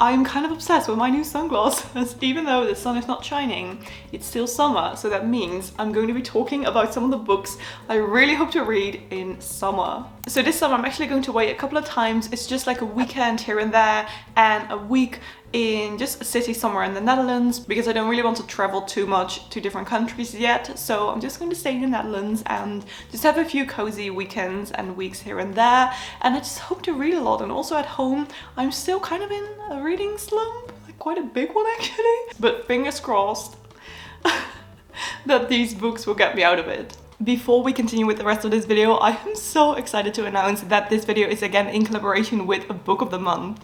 I'm kind of obsessed with my new sunglasses. Even though the sun is not shining, it's still summer, so that means I'm going to be talking about some of the books I really hope to read in summer. So this summer I'm actually going to wait a couple of times. It's just like a weekend here and there and a week in just a city somewhere in the Netherlands, because I don't really want to travel too much to different countries yet. So I'm just going to stay in the Netherlands and just have a few cozy weekends and weeks here and there. And I just hope to read a lot. And also at home, I'm still kind of in a reading slump, like quite a big one actually. But fingers crossed that these books will get me out of it. Before we continue with the rest of this video, I am so excited to announce that this video is again in collaboration with a book of the month.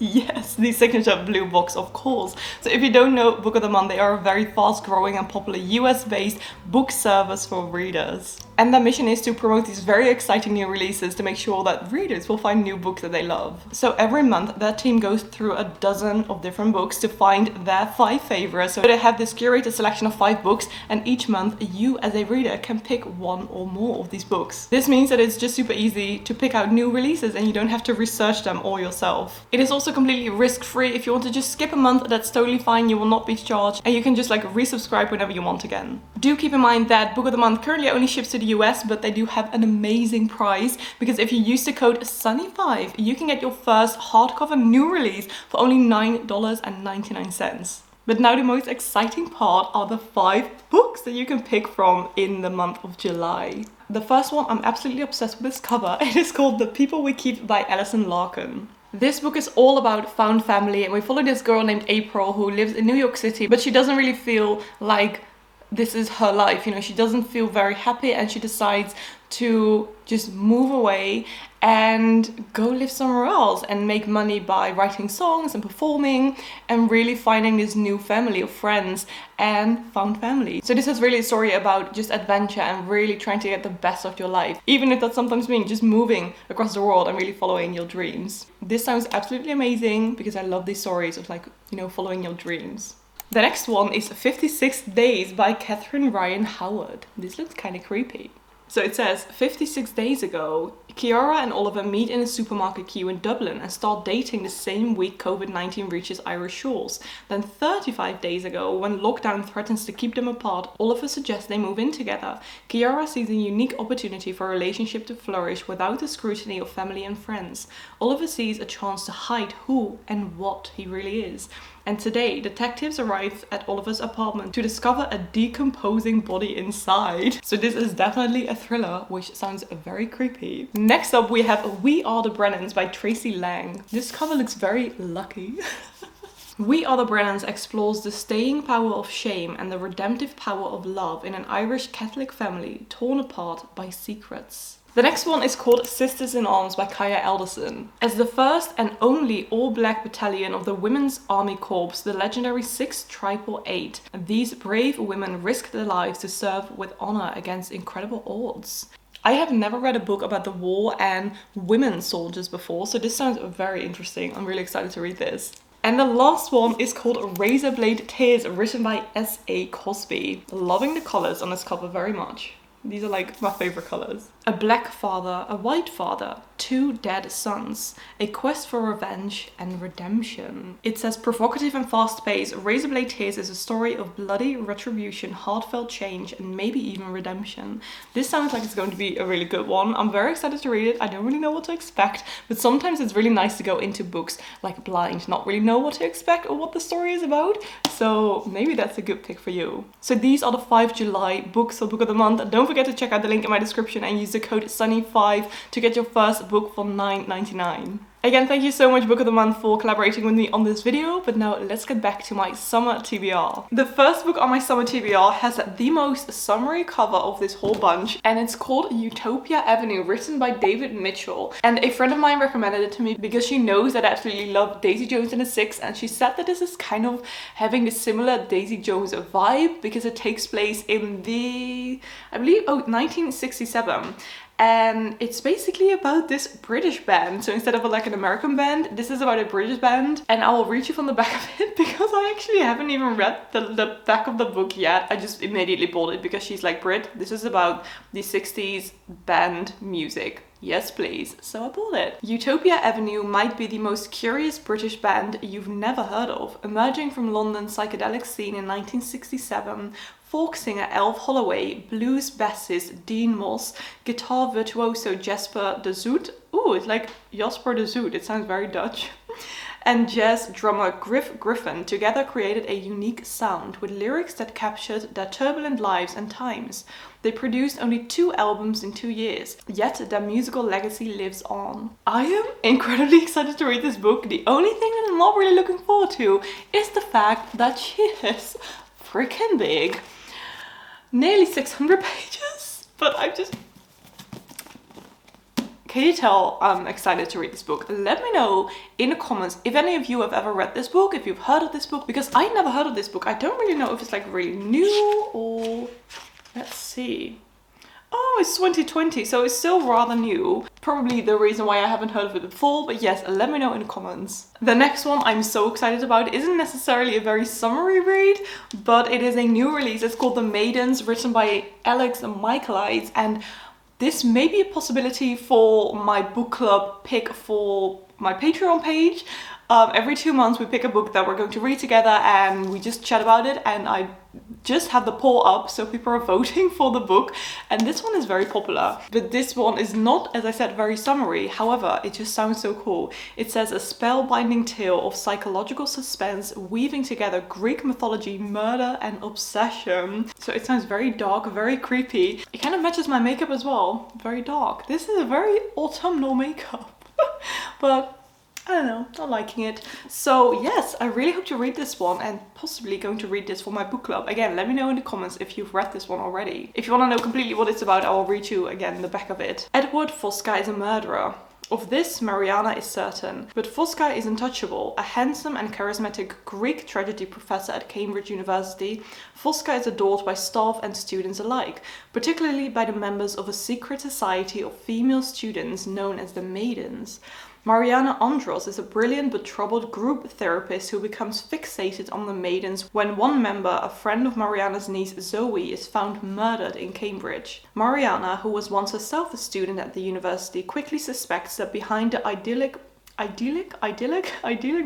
Yes, the signature blue box, of course. So if you don't know Book of the Month, they are a very fast growing and popular US-based book service for readers. And their mission is to promote these very exciting new releases to make sure that readers will find new books that they love. So every month their team goes through a dozen of different books to find their 5 favorites. So they have this curated selection of 5 books, and each month you as a reader can pick one or more of these books. This means that it's just super easy to pick out new releases and you don't have to research them all yourself. It is also completely risk-free. If you want to just skip a month, that's totally fine. You will not be charged, and you can just like resubscribe whenever you want again. Do keep in mind that Book of the Month currently only ships to the US, but they do have an amazing price, because if you use the code SUNNY5, you can get your first hardcover new release for only $9.99. But now the most exciting part are the 5 books that you can pick from in the month of July. The first one, I'm absolutely obsessed with this cover. It is called The People We Keep by Alison Larkin. This book is all about found family, and we follow this girl named April who lives in New York City, but she doesn't really feel like this is her life, you know, she doesn't feel very happy, and she decides to just move away and go live somewhere else and make money by writing songs and performing and really finding this new family of friends and found family. So this is really a story about just adventure and really trying to get the best of your life, even if that sometimes means just moving across the world and really following your dreams. This sounds absolutely amazing because I love these stories of, like, you know, following your dreams. The next one is 56 Days by Catherine Ryan Howard. This looks kind of creepy. So it says, 56 days ago, Kiara and Oliver meet in a supermarket queue in Dublin and start dating the same week COVID-19 reaches Irish shores. Then 35 days ago, when lockdown threatens to keep them apart, Oliver suggests they move in together. Kiara sees a unique opportunity for a relationship to flourish without the scrutiny of family and friends. Oliver sees a chance to hide who and what he really is. And today, detectives arrive at Oliver's apartment to discover a decomposing body inside. So this is definitely a thriller, which sounds very creepy. Next up, we have We Are the Brennans by Tracy Lang. This cover looks very lucky. We Are the Brennans explores the staying power of shame and the redemptive power of love in an Irish Catholic family torn apart by secrets. The next one is called Sisters in Arms by Kaya Alderson. As the first and only all-black battalion of the Women's Army Corps, the legendary 688, these brave women risk their lives to serve with honor against incredible odds. I have never read a book about the war and women soldiers before, so this sounds very interesting. I'm really excited to read this. And the last one is called Razorblade Tears, written by S.A. Cosby. Loving the colors on this cover very much. These are like my favorite colors. A black father, a white father, 2 dead sons, a quest for revenge and redemption. It says, provocative and fast-paced, Razorblade Tears is a story of bloody retribution, heartfelt change, and maybe even redemption. This sounds like it's going to be a really good one. I'm very excited to read it. I don't really know what to expect, but sometimes it's really nice to go into books like blind, not really know what to expect or what the story is about. So maybe that's a good pick for you. So these are the 5 July books for Book of the Month. Don't forget to check out the link in my description and use the code SUNNY5 to get your first book for $9.99. Again, thank you so much Book of the Month for collaborating with me on this video, but now let's get back to my summer TBR. The first book on my summer TBR has the most summery cover of this whole bunch, and it's called Utopia Avenue, written by David Mitchell. And a friend of mine recommended it to me because she knows that I absolutely love Daisy Jones and the Six, and she said that this is kind of having a similar Daisy Jones vibe because it takes place in the, I believe, 1967. And it's basically about this British band. So instead of like an American band, this is about a British band. And I will read you from the back of it because I actually haven't even read the back of the book yet. I just immediately bought it because she's like, Britt, this is about the 60s band music. Yes, please. So I bought it. Utopia Avenue might be the most curious British band you've never heard of. Emerging from London's psychedelic scene in 1967, folk singer Elf Holloway, blues bassist Dean Moss, guitar virtuoso Jasper de Zoet, ooh, it's like Jasper de Zoet, it sounds very Dutch, and jazz drummer Griff Griffin together created a unique sound with lyrics that captured their turbulent lives and times. They produced only 2 albums in 2 years, yet their musical legacy lives on. I am incredibly excited to read this book. The only thing that I'm not really looking forward to is the fact that she is freaking big. Nearly 600 pages, but I just... Can you tell I'm excited to read this book? Let me know in the comments if any of you have ever read this book, if you've heard of this book, because I never heard of this book. I don't really know if it's like really new or... Let's see. Oh, it's 2020, so it's still rather new. Probably the reason why I haven't heard of it before, but yes, let me know in the comments. The next one I'm so excited about. It isn't necessarily a very summery read, but it is a new release. It's called The Maidens, written by Alex Michaelides, and this may be a possibility for my book club pick for my Patreon page. Every 2 months we pick a book that we're going to read together and we just chat about it, and I just have the poll up so people are voting for the book, and this one is very popular. But this one is not, as I said, very summery. However, it just sounds so cool. It says a spellbinding tale of psychological suspense weaving together Greek mythology, murder and obsession. So it sounds very dark, very creepy. It kind of matches my makeup as well. Very dark. This is a very autumnal makeup. But I don't know, not liking it. So yes, I really hope to read this one and possibly going to read this for my book club. Again, let me know in the comments if you've read this one already. If you want to know completely what it's about, I will read you again the back of it. Edward Fosca is a murderer. Of this, Mariana is certain, but Fosca is untouchable. A handsome and charismatic Greek tragedy professor at Cambridge University, Fosca is adored by staff and students alike, particularly by the members of a secret society of female students known as the Maidens. Mariana Andros is a brilliant but troubled group therapist who becomes fixated on the Maidens when one member, a friend of Mariana's niece Zoe, is found murdered in Cambridge. Mariana, who was once herself a student at the university, quickly suspects that behind the idyllic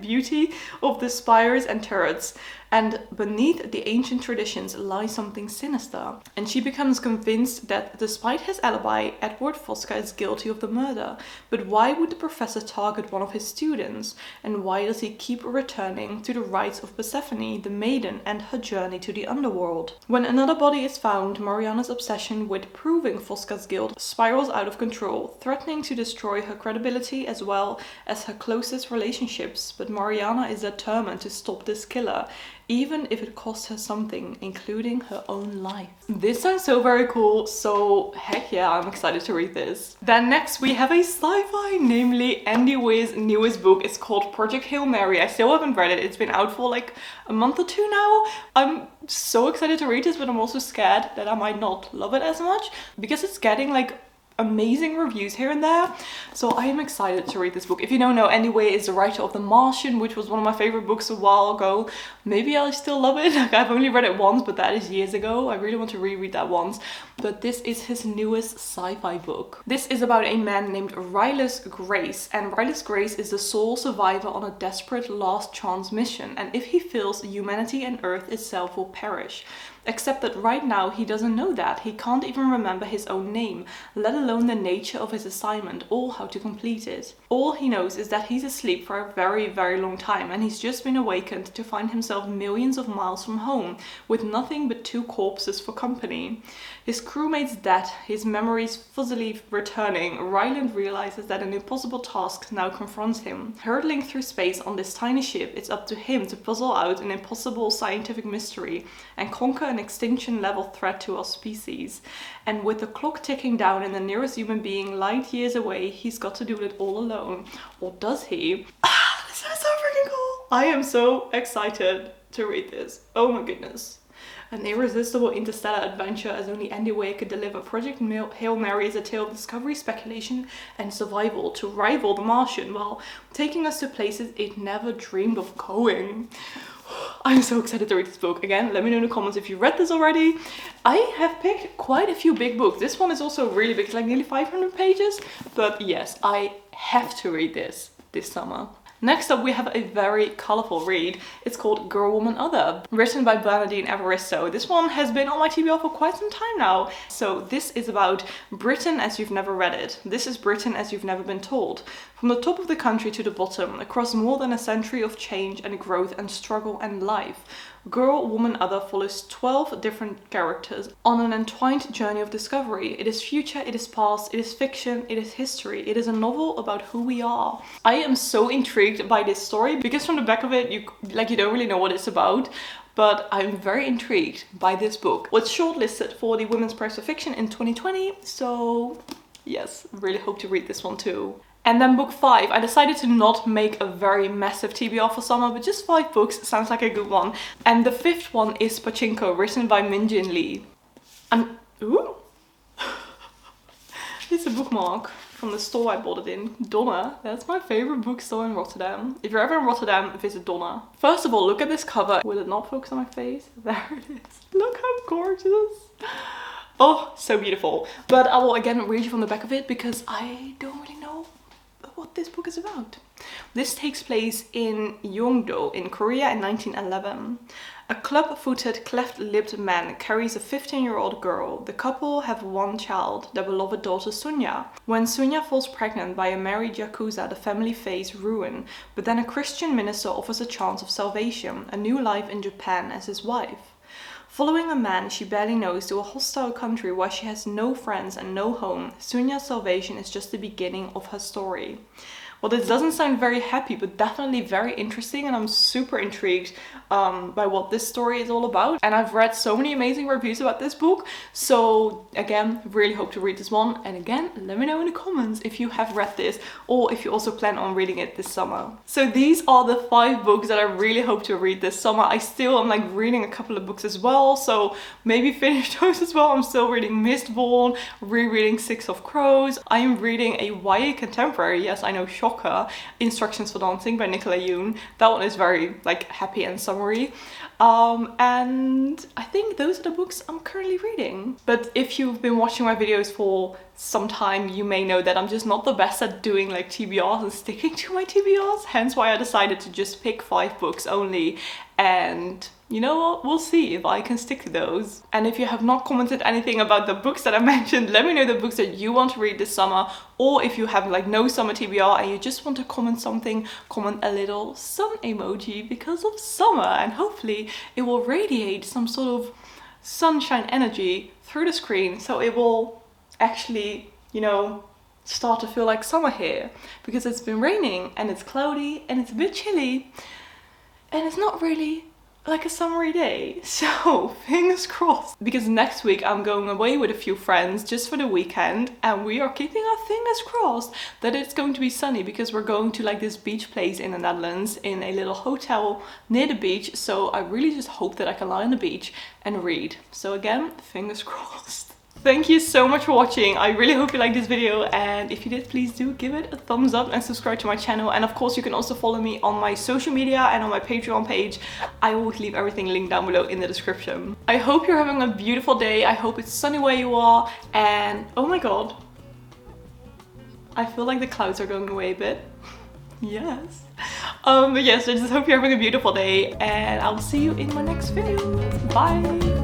beauty of the spires and turrets, and beneath the ancient traditions lies something sinister. And she becomes convinced that despite his alibi, Edward Fosca is guilty of the murder. But why would the professor target one of his students? And why does he keep returning to the rites of Persephone, the maiden, and her journey to the underworld? When another body is found, Mariana's obsession with proving Fosca's guilt spirals out of control, threatening to destroy her credibility as well as her closest relationships. But Mariana is determined to stop this killer, even if it costs her something, including her own life. This sounds so very cool, so heck yeah, I'm excited to read this. Then next we have a sci-fi, namely Andy Weir's newest book. It's called Project Hail Mary. I still haven't read it. It's been out for like a month or 2 now. I'm so excited to read this, but I'm also scared that I might not love it as much because it's getting like amazing reviews here and there. So I am excited to read this book. If you don't know, Andy Weir is the writer of The Martian, which was one of my favorite books a while ago. Maybe I still love it. Like, I've only read it once, but that is years ago. I really want to reread that once. But this is his newest sci-fi book. This is about a man named Rylus Grace, and Rylus Grace is the sole survivor on a desperate last chance mission, and if he fails, humanity and Earth itself will perish. Except that right now he doesn't know that. He can't even remember his own name, let alone the nature of his assignment or how to complete it. All he knows is that he's asleep for a very, very long time, and he's just been awakened to find himself millions of miles from home, with nothing but 2 corpses for company. His crewmate's dead, his memories fuzzily returning, Ryland realizes that an impossible task now confronts him. Hurtling through space on this tiny ship, it's up to him to puzzle out an impossible scientific mystery and conquer an extinction-level threat to our species. And with the clock ticking down and the nearest human being light years away, he's got to do it all alone. Or does he? This sounds so freaking cool! I am so excited to read this. Oh my goodness. An irresistible interstellar adventure as only Andy Weir could deliver. Project Hail Mary is a tale of discovery, speculation, and survival to rival The Martian while taking us to places it never dreamed of going. I'm so excited to read this book. Again, let me know in the comments if you read this already. I have picked quite a few big books. This one is also really big, it's like nearly 500 pages. But yes, I have to read this summer. Next up, we have a very colourful read. It's called Girl, Woman, Other, written by Bernardine Evaristo. This one has been on my TBR for quite some time now. So this is about Britain as you've never read it. This is Britain as you've never been told. From the top of the country to the bottom, across more than a century of change and growth and struggle and life, Girl, Woman, Other follows 12 different characters on an entwined journey of discovery. It is future, it is past, it is fiction, it is history. It is a novel about who we are. I am so intrigued by this story because from the back of it, you don't really know what it's about. But I'm very intrigued by this book. It was shortlisted for the Women's Prize for Fiction in 2020. So yes, really hope to read this one too. And then book 5, I decided to not make a very massive TBR for summer, but just 5 books sounds like a good one. And the 5th one is Pachinko, written by Min-Jin Lee. And ooh, it's a bookmark from the store I bought it in, Donna. That's my favorite bookstore in Rotterdam. If you're ever in Rotterdam, visit Donna. First of all, look at this cover. Will it not focus on my face? There it is. Look how gorgeous. Oh, so beautiful. But I will again read you from the back of it because I don't really know what this book is about. This takes place in Yongdo in Korea in 1911. A club-footed, cleft-lipped man carries a 15-year-old girl. The couple have one child, their beloved daughter Sunya. When Sunya falls pregnant by a married yakuza, the family face ruin, but then a Christian minister offers a chance of salvation, a new life in Japan as his wife. Following a man she barely knows to a hostile country where she has no friends and no home, Sunya's salvation is just the beginning of her story. Well, this doesn't sound very happy, but definitely very interesting, and I'm super intrigued by what this story is all about. And I've read so many amazing reviews about this book, so again, really hope to read this one. And again, let me know in the comments if you have read this, or if you also plan on reading it this summer. So these are the 5 books that I really hope to read this summer. I still am like reading a couple of books as well, so maybe finish those as well. I'm still reading Mistborn, rereading Six of Crows. I am reading a YA contemporary, yes, I know, shocker, Instructions for Dancing by Nicola Yoon. That one is very like happy and summery. And I think those are the books I'm currently reading. But if you've been watching my videos for some time, you may know that I'm just not the best at doing like TBRs and sticking to my TBRs. Hence why I decided to just pick 5 books only. And you know what? We'll see if I can stick to those. And if you have not commented anything about the books that I mentioned, let me know the books that you want to read this summer. Or if you have like no summer TBR and you just want to comment something, comment a little sun emoji because of summer. And hopefully it will radiate some sort of sunshine energy through the screen. So it will actually, you know, start to feel like summer here. Because it's been raining and it's cloudy and it's a bit chilly. And it's not really like a summery day, so fingers crossed. Because next week I'm going away with a few friends just for the weekend, and we are keeping our fingers crossed that it's going to be sunny because we're going to like this beach place in the Netherlands in a little hotel near the beach. So I really just hope that I can lie on the beach and read. So again, fingers crossed. Thank you so much for watching. I really hope you liked this video, and if you did, please do give it a thumbs up and subscribe to my channel. And of course you can also follow me on my social media and on my Patreon page. I will leave everything linked down below in the description. I hope you're having a beautiful day. I hope it's sunny where you are, and oh my god, I feel like the clouds are going away a bit. Yes. But yes, I just hope you're having a beautiful day, and I'll see you in my next video. Bye.